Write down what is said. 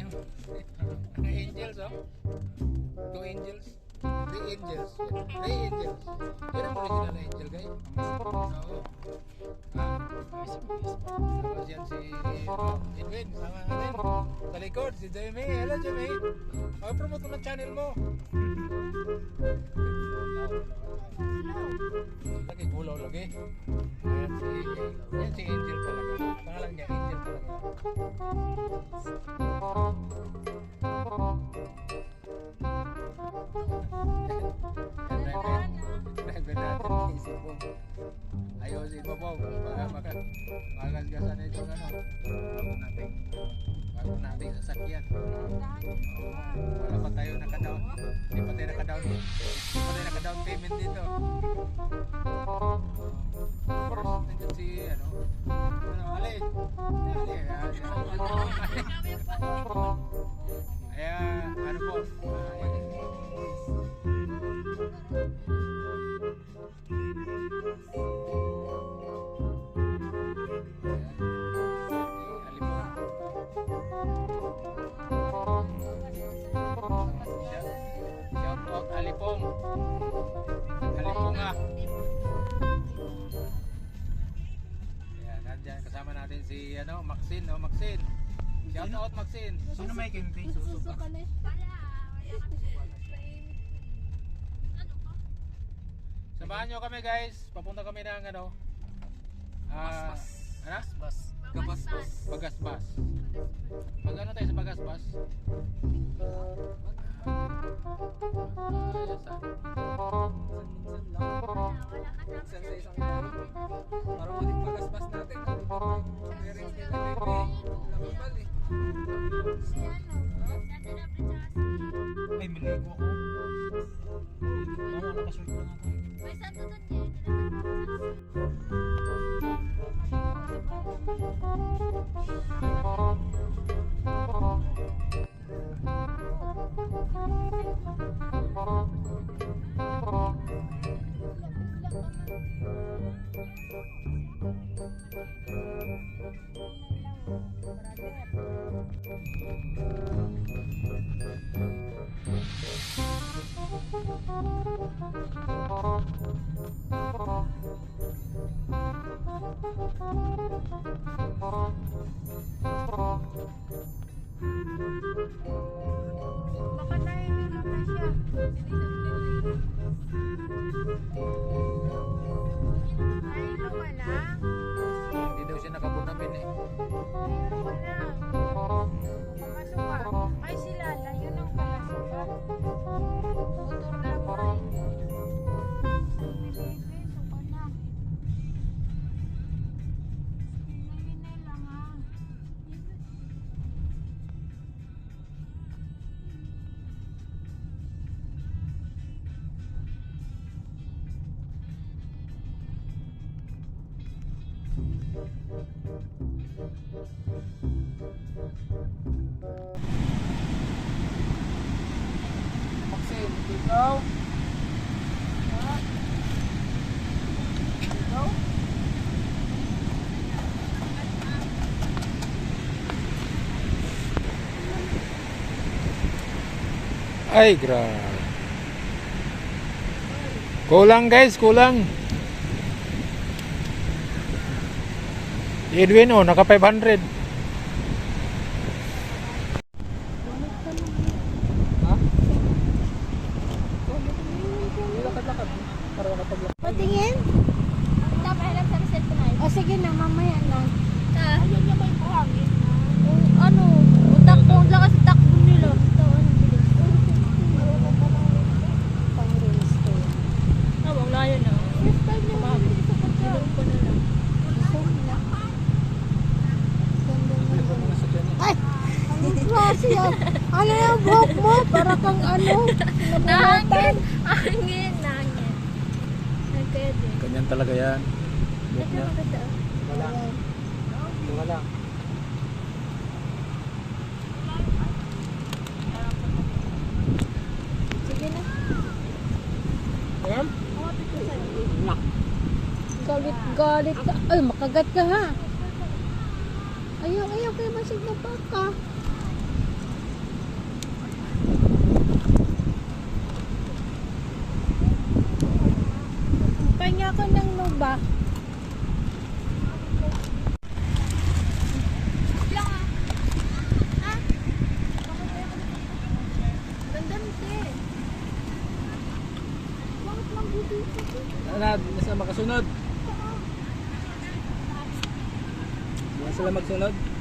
Mga angels, oh. Two angels. Three angels. Three angels. Yun ang original na angel, guys. Oo. Tapos yan si Edwin. Sama natin. Sa likod, si Jamie. Hello, Jamie. Promote mo ng channel mo. Lagi gulaw lagi. Yan si Angel talaga. Pangalan niya Angel talaga. Driver natin isip mo. Ayusin mo po. Magasgasan ito bago natin sasakyan. Wala pa tayo naka-down. Hindi pa tayo naka-down payment dito. First, nandiyan si Ali. Kaya, ano po, Halipong. Haliponga. Ayan, nandyan kasama natin si Maxine, Maxine. Shout out Maxine. Sino may kinti? Susuka. Samahan nyo kami guys. Papunta kami ng Bas. Bagasbas. Pag ano tayo sa Bagasbas? Minsan sa isang parang muling pagasbas natin. Meron sila lakbal eh. Ay, maligo ako. Parang nakashoot lang ako. May santo doon niya. Baka nahihilo na siya. Nahihilo ka na? Hindi daw siya nakabunamin eh. Nahihilo ka na. Masuka. Ay sila na, yun ang kalasuka. Motor lang mo eh. Baby, suka na. Hinay-hinay lang ha. Maxine, ikaw? Ikaw? Ay, grabe. Kulang guys, kulang. Edwin, naka 500. Ha? Lakad-lakad. Para makapaglakad. Patingin? Napahilang sa reset ko na yun. O sige na, mamaya na. Ayun niya may buhangin. Ano? Takbo, lakas takbo nila. Ito, ano bilis. Pang-race to. Ang layo na. First time niya mabilis sa pagka. Ilong ko na lang. Ay! Anong klase yan? Ano yung buhok mo? Para kang ano? Nahangin! Hangin! Nagkede. Ganyan talaga yan. Buhok niya. Wala. Wala. Sige na. Ayan? Galit ka. Ay, makagat ka ha. Ayaw kayo masig na baka. Nasa makasunod. Yan sila magsunod.